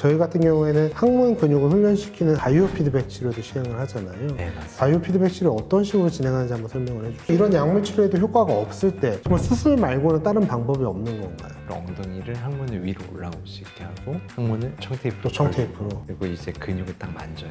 저희 같은 경우에는 항문 근육을 훈련시키는 바이오 피드백 치료도 시행을 하잖아요. 네, 맞습니다. 바이오 피드백 치료 어떤 식으로 진행하는지 한번 설명을 해주세요. 이런 약물 치료에도 효과가 없을 때 정말 수술 말고는 다른 방법이 없는 건가요? 엉덩이를 항문을 위로 올라올 수 있게 하고 항문을 청테이프로 또 청테이프로. 걸고, 그리고 이제 근육을 딱 만져요.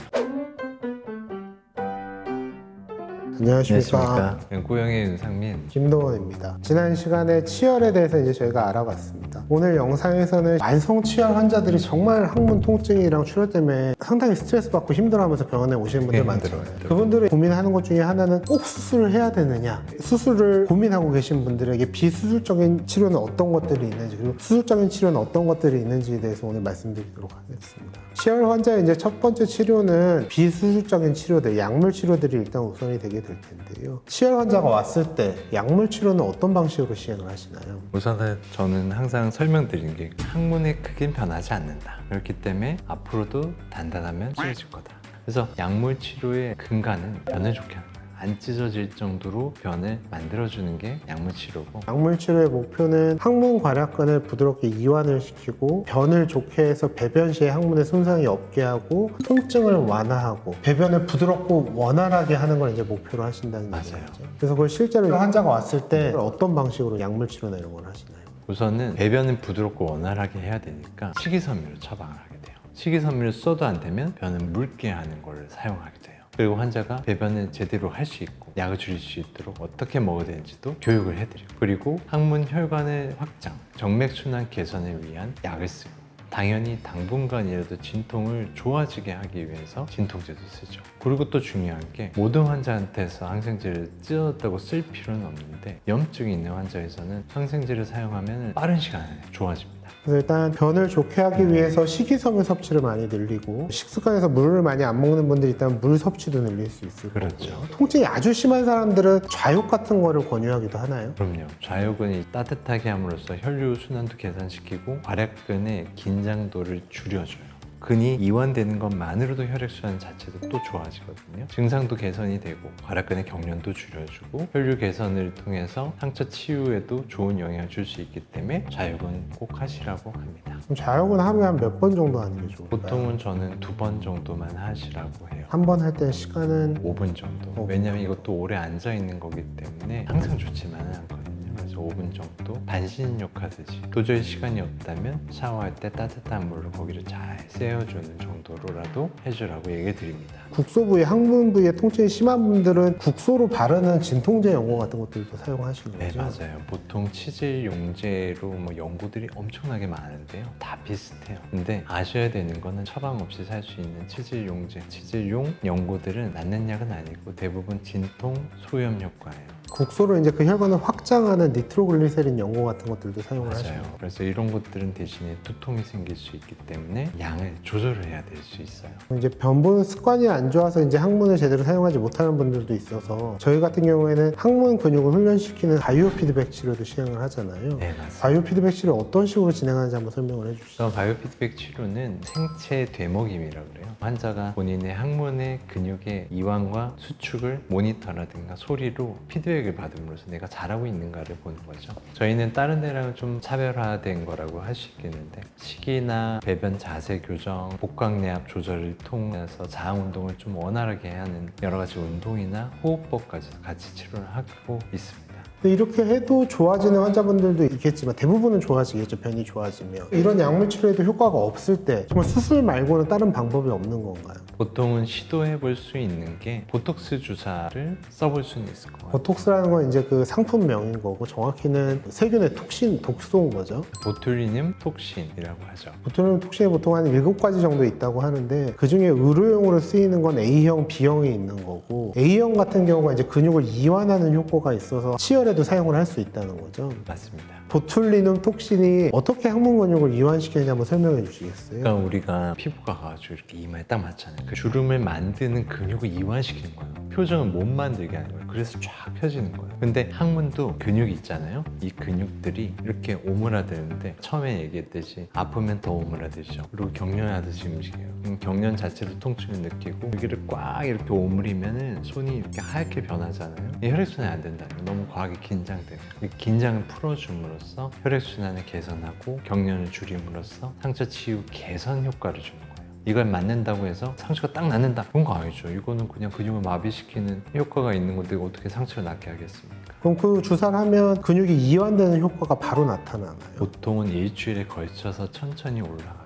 안녕하십니까. 연구형의 윤상민. 김동원입니다. 지난 시간에 치열에 대해서 이제 저희가 알아봤습니다. 오늘 영상에서는 만성 치열 환자들이 정말 항문 통증이랑 출혈 때문에 상당히 스트레스 받고 힘들어하면서 병원에 오시는 분들 네, 많잖아요. 맞아요. 그분들이 고민하는 것 중에 하나는 꼭 수술을 해야 되느냐, 수술을 고민하고 계신 분들에게 비수술적인 치료는 어떤 것들이 있는지, 그리고 수술적인 치료는 어떤 것들이 있는지에 대해서 오늘 말씀드리도록 하겠습니다. 치열 환자의 이제 첫 번째 치료는 비수술적인 치료들, 약물 치료들이 일단 우선이 되게 될 텐데요. 치열 환자가 왔을 때 약물 치료는 어떤 방식으로 시행을 하시나요? 우선은 저는 항상 설명드리는 게 항문의 크기는 변하지 않는다. 그렇기 때문에 앞으로도 단단하면 찢어질 거다. 그래서 약물 치료의 근간은 변을 좋게 하는 거예요. 안 찢어질 정도로 변을 만들어주는 게 약물 치료고, 약물 치료의 목표는 항문 괄약근을 부드럽게 이완을 시키고 변을 좋게 해서 배변 시에 항문에 손상이 없게 하고 통증을 완화하고 배변을 부드럽고 원활하게 하는 걸 이제 목표로 하신다는 맞아요. 얘기죠. 그래서 그걸 실제로 환자가 왔을 때 어떤 방식으로 약물 치료나 이런 걸 하시나요? 우선은 배변을 부드럽고 원활하게 해야 되니까 식이섬유를 처방을 하게 돼요. 식이섬유를 써도 안 되면 변을 묽게 하는 걸 사용하게 돼요. 그리고 환자가 배변을 제대로 할 수 있고 약을 줄일 수 있도록 어떻게 먹어야 되는지도 교육을 해드려요. 그리고 항문 혈관의 확장, 정맥순환 개선을 위한 약을 쓰고, 당연히 당분간이라도 진통을 좋아지게 하기 위해서 진통제도 쓰죠. 그리고 또 중요한 게 모든 환자한테서 항생제를 찢었다고 쓸 필요는 없는데 염증이 있는 환자에서는 항생제를 사용하면 빠른 시간 안에 좋아집니다. 그래서 일단 변을 좋게 하기 위해서 식이섬유 섭취를 많이 늘리고, 식습관에서 물을 많이 안 먹는 분들이 있다면 물 섭취도 늘릴 수 있을 그렇죠. 거고요. 통증이 아주 심한 사람들은 좌욕 같은 거를 권유하기도 하나요? 그럼요. 좌욕은 따뜻하게 함으로써 혈류 순환도 개선시키고 괄약근의 긴장도를 줄여줘요. 근이 이완되는 것만으로도 혈액순환 자체도 또 좋아지거든요. 증상도 개선이 되고 괄약근의 경련도 줄여주고 혈류 개선을 통해서 상처 치유에도 좋은 영향을 줄 수 있기 때문에 좌욕은 꼭 하시라고 합니다. 그럼 좌욕은 하루에 한 몇 번 정도 하는 게 좋을까요? 보통은 저는 2번 정도만 하시라고 해요. 한 번 할 때 시간은 5분 정도. 왜냐면 이것도 오래 앉아 있는 거기 때문에 항상 좋지만은 않거든요. 그래서 5분 정도 반신욕 하듯이, 도저히 시간이 없다면 샤워할 때 따뜻한 물로 거기를 잘 세워주는 정도로라도 해주라고 얘기 드립니다. 국소 부위, 항문 부위에 통증이 심한 분들은 국소로 바르는 진통제 연고 같은 것들도 사용하시는 네, 거죠? 맞아요. 보통 치질 용제로 연고들이 엄청나게 많은데요. 다 비슷해요. 근데 아셔야 되는 거는 처방 없이 살 수 있는 치질 용제, 치질용 연고들은 낫는 약은 아니고 대부분 진통, 소염 효과예요. 국소로 이제 그 혈관을 확장하는 니트로글리세린 연고 같은 것들도 사용을 하시는 맞아요. 거예요. 그래서 이런 것들은 대신에 두통이 생길 수 있기 때문에 양을 조절을 해야 될 수 있어요. 이제 변 보는 습관이 안 좋아서 이제 항문을 제대로 사용하지 못하는 분들도 있어서, 저희 같은 경우에는 항문 근육을 훈련시키는 바이오 피드백 치료도 시행을 하잖아요. 네, 맞습니다. 바이오 피드백 치료 어떤 식으로 진행하는지 한번 설명을 해주시죠. 그래서 바이오 피드백 치료는 생체 되먹임이라고 그래요. 환자가 본인의 항문의 근육의 이완과 수축을 모니터라든가 소리로 피드백을 받음으로써 내가 잘하고 있는가를 보는 거죠. 저희는 다른 데랑은 좀 차별화된 거라고 할 수 있겠는데, 식이나 배변 자세 교정, 복강내압 조절을 통해서 자항 운동을 좀 원활하게 하는 여러 가지 운동이나 호흡법까지 같이 치료를 하고 있습니다. 근데 이렇게 해도 좋아지는 환자분들도 있겠지만 대부분은 좋아지겠죠, 변이 좋아지면. 이런 약물 치료에도 효과가 없을 때 정말 수술 말고는 다른 방법이 없는 건가요? 보통은 시도해 볼 수 있는 게 보톡스 주사를 써볼 수는 있을 것 같아요. 보톡스라는 건 이제 그 상품명인 거고, 정확히는 세균의 톡신, 독소인 거죠. 보툴리눔 톡신이라고 하죠. 보툴리눔 톡신이 보통 한 7가지 정도 있다고 하는데, 그 중에 의료용으로 쓰이는 건 A형, B형이 있는 거고, A형 같은 경우가 이제 근육을 이완하는 효과가 있어서 치열에도 사용을 할 수 있다는 거죠. 맞습니다. 보툴리눔 톡신이 어떻게 항문 근육을 이완시키는지 한번 설명해 주시겠어요? 그러니까 우리가 피부가 가가지고 이렇게 이마에 딱 맞잖아요. 그 주름을 만드는 근육을 이완시키는 거예요. 표정을 못 만들게 하는 거예요. 그래서 쫙 펴지는 거예요. 근데 항문도 근육이 있잖아요. 이 근육들이 이렇게 오므라드는데, 처음에 얘기했듯이 아프면 더 오므라들죠. 그리고 경련하듯이 움직여요. 경련 자체도 통증을 느끼고, 여기를 꽉 이렇게 오므리면은 손이 이렇게 하얗게 변하잖아요. 이 혈액순환이 안 된다는 거예요. 너무 과하게 긴장되면 이 긴장을 풀어줌으로써 혈액순환을 개선하고 경련을 줄임으로써 상처 치유 개선 효과를 주는 거예요. 이걸 맞는다고 해서 상처가 딱 낫는다, 그런 거 아니죠. 이거는 그냥 근육을 마비시키는 효과가 있는 건데 어떻게 상처를 낫게 하겠습니까? 그럼 그 주사를 하면 근육이 이완되는 효과가 바로 나타나나요? 보통은 일주일에 걸쳐서 천천히 올라갑니다.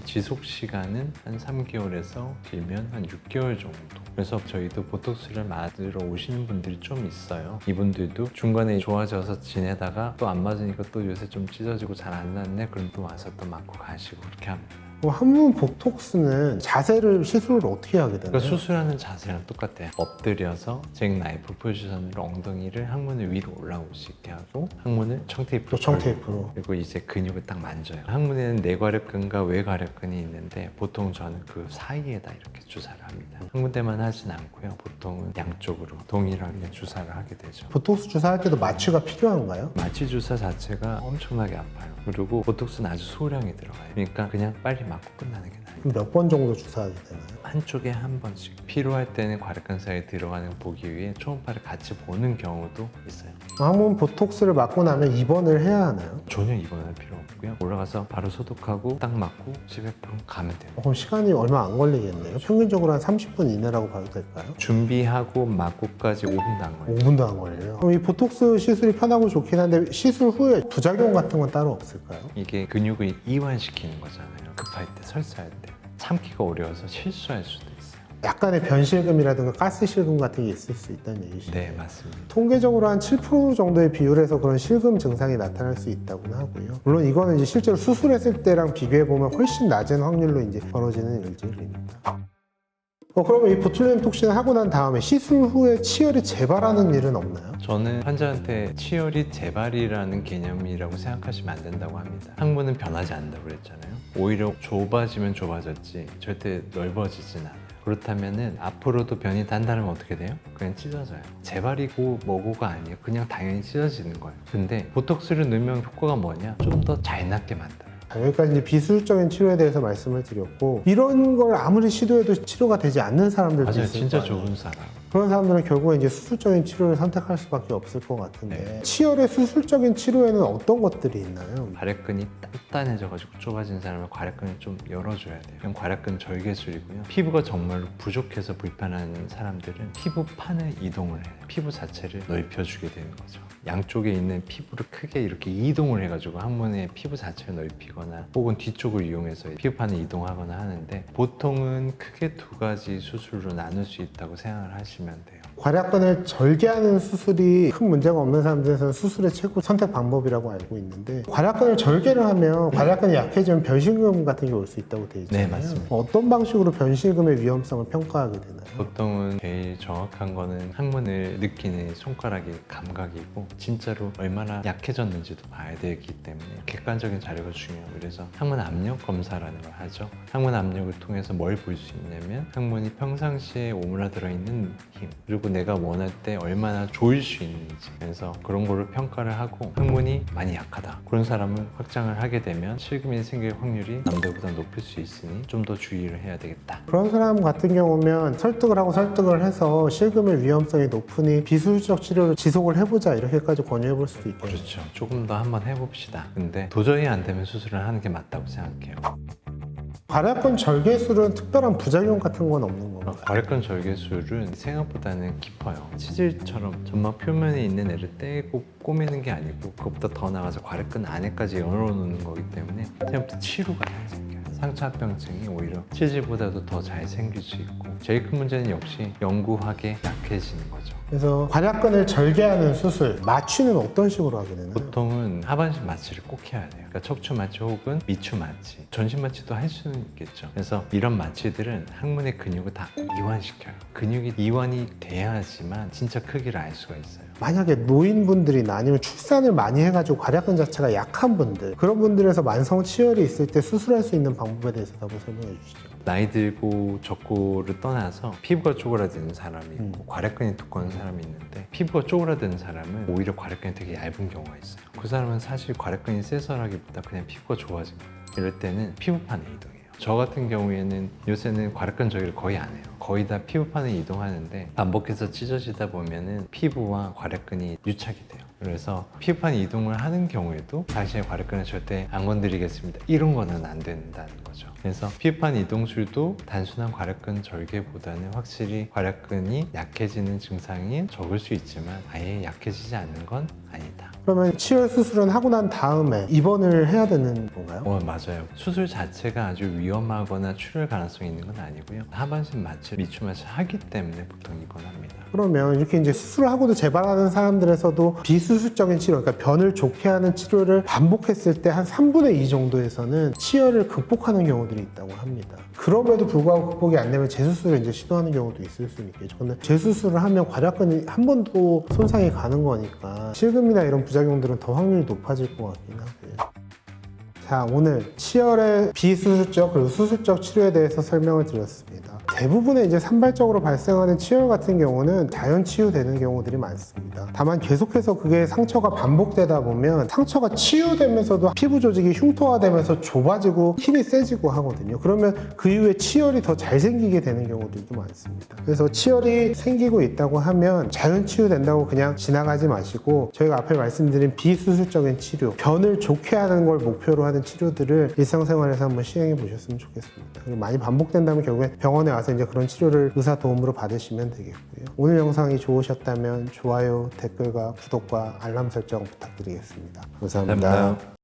지속 시간은 한 3개월에서 길면 한 6개월 정도. 그래서 저희도 보톡스를 맞으러 오시는 분들이 좀 있어요. 이분들도 중간에 좋아져서 지내다가 또 안 맞으니까 또 요새 좀 찢어지고 잘 안 낫네, 그럼 또 와서 또 맞고 가시고 그렇게 합니다. 항문 보톡스는 자세를 시술을 어떻게 하게 되나요? 그러니까 수술하는 자세랑 똑같아요. 엎드려서 잭 나이프 포지션으로 엉덩이를 항문을 위로 올라올 수 있게 하고 항문을 청테이프로 또 청테이프로. 걸고, 그리고 이제 근육을 딱 만져요. 항문에는 내괄약근과 외괄약근이 있는데 보통 저는 그 사이에다 이렇게 주사를 합니다. 한 군데만 하진 않고요. 보통은 양쪽으로 동일하게 주사를 하게 되죠. 보톡스 주사할 때도 마취가 필요한가요? 마취 주사 자체가 엄청나게 아파요. 그리고 보톡스는 아주 소량이 들어가요. 그러니까 그냥 빨리 맞고 끝나는 게 나아요. 그럼 몇 번 정도 주사하게 되나요? 한쪽에 한 번씩. 필요할 때는 괄약근 사이에 들어가는 거 보기 위해 초음파를 같이 보는 경우도 있어요. 항문 보톡스를 맞고 나면 입원을 해야 하나요? 전혀 입원할 필요 없고요. 올라가서 바로 소독하고 딱 맞고 집에 바로 가면 돼요. 그럼 시간이 얼마 안 걸리겠네요. 평균적으로 한 30분 이내라고 봐도 될까요? 준비하고 맞고까지 5분도 안 걸려요. 5분도 안 걸려요. 그럼 이 보톡스 시술이 편하고 좋긴 한데 시술 후에 부작용 같은 건 따로 없을까요? 이게 근육을 이완시키는 거잖아요. 급할 때, 설사할 때. 참기가 어려워서 실수할 수도 있어요. 약간의 변실금이라든가 가스실금 같은 게 있을 수 있다는 얘기시죠? 네, 맞습니다. 통계적으로 한 7% 정도의 비율에서 그런 실금 증상이 나타날 수 있다고는 하고요. 물론 이거는 이제 실제로 수술했을 때랑 비교해 보면 훨씬 낮은 확률로 이제 벌어지는 일들입니다. 그러면 이 보툴리눔 톡신을 하고 난 다음에 시술 후에 치열이 재발하는 일은 없나요? 저는 환자한테 치열이 재발이라는 개념이라고 생각하시면 안 된다고 합니다. 항문은 변하지 않는다고 그랬잖아요. 오히려 좁아지면 좁아졌지 절대 넓어지진 않아요. 그렇다면은 앞으로도 변이 단단하면 어떻게 돼요? 그냥 찢어져요. 재발이고 뭐고가 아니에요. 그냥 당연히 찢어지는 거예요. 근데 보톡스를 넣으면 효과가 뭐냐? 좀 더 잘 낫게 만들어요. 여기까지 이제 비수술적인 치료에 대해서 말씀을 드렸고, 이런 걸 아무리 시도해도 치료가 되지 않는 사람들도 맞아요. 있을 진짜 거 아니에요. 좋은 사람. 그런 사람들은 결국에 이제 수술적인 치료를 선택할 수밖에 없을 것 같은데, 치열의 수술적인 치료에는 어떤 것들이 있나요? 괄약근이 단단해져가지고 좁아진 사람은 괄약근을 좀 열어줘야 돼요. 그럼 괄약근 절개술이고요. 피부가 정말로 부족해서 불편한 사람들은 피부판을 이동을 해요. 피부 자체를 넓혀주게 되는 거죠. 양쪽에 있는 피부를 크게 이렇게 이동을 해가지고 항문의 피부 자체를 넓히거나 혹은 뒤쪽을 이용해서 피부판을 이동하거나 하는데, 보통은 크게 두 가지 수술로 나눌 수 있다고 생각을 하시면 돼요. 괄약근을 절개하는 수술이 큰 문제가 없는 사람들에서는 수술의 최고 선택 방법이라고 알고 있는데, 괄약근을 절개를 하면 괄약근이 약해지면 변실금 같은 게 올 수 있다고 되어 있잖아요. 네, 맞습니다. 어떤 방식으로 변실금의 위험성을 평가하게 되나요? 보통은 제일 정확한 거는 항문을 느끼는 손가락의 감각이고, 진짜로 얼마나 약해졌는지도 봐야 되기 때문에 객관적인 자료가 중요해요. 그래서 항문 압력 검사라는 걸 하죠. 항문 압력을 통해서 뭘 볼 수 있냐면 항문이 평상시에 오므라들어 있는 힘, 그리고 내가 원할 때 얼마나 조일 수 있는지, 그래서 그런 거를 평가를 하고 항문이 많이 약하다, 그런 사람을 확장을 하게 되면 실금이 생길 확률이 남들보다 높을 수 있으니 좀 더 주의를 해야 되겠다. 그런 사람 같은 경우면 설득을 해서 실금의 위험성이 높으니 비수술적 치료를 지속을 해보자, 이렇게까지 권유해 볼 수도 있겠네요. 그렇죠. 조금 더 한번 해봅시다. 근데 도저히 안 되면 수술을 하는 게 맞다고 생각해요. 괄약근 절개술은 특별한 부작용 같은 건 없는 건가요? 괄약근 절개술은 생각보다는 깊어요. 치질처럼 점막 표면에 있는 애를 떼고 꼬매는 게 아니고, 그것보다 더 나가서 괄약근 안에까지 열어놓는 거기 때문에 생각보다 치료가 잘 생겨요. 상처 합병증이 오히려 치질보다도 더 잘 생길 수 있고, 제일 큰 문제는 역시 영구하게 약해지는 거죠. 그래서 괄약근을 절개하는 수술, 마취는 어떤 식으로 하게 되나요? 보통은 하반신 마취를 꼭 해야 돼요. 그러니까 척추 마취 혹은 미추 마취, 전신 마취도 할 수는 있겠죠. 그래서 이런 마취들은 항문의 근육을 다 이완시켜요. 근육이 이완이 돼야지만 진짜 크기를 알 수가 있어요. 만약에 노인분들이나 아니면 출산을 많이 해가지고 괄약근 자체가 약한 분들, 그런 분들에서 만성 치열이 있을 때 수술할 수 있는 방법에 대해서 한번 설명해 주시죠. 나이 들고 적고를 떠나서 피부가 쪼그라드는 사람이 있고 괄약근이 두꺼운 사람이 있는데, 피부가 쪼그라드는 사람은 오히려 괄약근이 되게 얇은 경우가 있어요. 그 사람은 사실 괄약근이 세서라기보다 그냥 피부가 좋아진 거예요. 이럴 때는 피부판에 이동해요. 저 같은 경우에는 요새는 괄약근 절개를 거의 안 해요. 거의 다 피부판을 이동하는데 반복해서 찢어지다 보면은 피부와 괄약근이 유착이 돼요. 그래서 피부판 이동을 하는 경우에도 당신의 괄약근을 절대 안 건드리겠습니다, 이런 거는 안 된다는 거죠. 그래서 피부판 이동술도 단순한 괄약근 절개보다는 확실히 괄약근이 약해지는 증상이 적을 수 있지만 아예 약해지지 않는 건 아니다. 그러면 치열 수술은 하고 난 다음에 입원을 해야 되는 건가요? 맞아요. 수술 자체가 아주 위험하거나 출혈 가능성이 있는 건 아니고요. 하반신 마취, 미추 마취 하기 때문에 보통 입원합니다. 그러면 이렇게 이제 수술을 하고도 재발하는 사람들에서도 비수술적인 치료, 그러니까 변을 좋게 하는 치료를 반복했을 때 한 3분의 2 정도에서는 치열을 극복하는 경우들이 있다고 합니다. 그럼에도 불구하고 극복이 안 되면 재수술을 이제 시도하는 경우도 있을 수 있겠죠. 근데 재수술을 하면 괄약근이 한 번 더 손상이 가는 거니까 실금이나 이런 부작용들은 더 확률이 높아질 것 같긴 하고요. 자, 오늘 치열의 비수술적 그리고 수술적 치료에 대해서 설명을 드렸습니다. 대부분의 이제 산발적으로 발생하는 치열 같은 경우는 자연 치유되는 경우들이 많습니다. 다만 계속해서 그게 상처가 반복되다 보면 상처가 치유되면서도 피부 조직이 흉터화되면서 좁아지고 힘이 세지고 하거든요. 그러면 그 이후에 치열이 더 잘 생기게 되는 경우들도 많습니다. 그래서 치열이 생기고 있다고 하면 자연 치유된다고 그냥 지나가지 마시고 저희가 앞에 말씀드린 비수술적인 치료, 변을 좋게 하는 걸 목표로 하는 치료들을 일상생활에서 한번 시행해 보셨으면 좋겠습니다. 그리고 많이 반복된다면 결국엔 병원에 와서 이제 그런 치료를 의사 도움으로 받으시면 되겠고요. 오늘 영상이 좋으셨다면 좋아요, 댓글과 구독과 알람 설정 부탁드리겠습니다. 감사합니다. 감사합니다.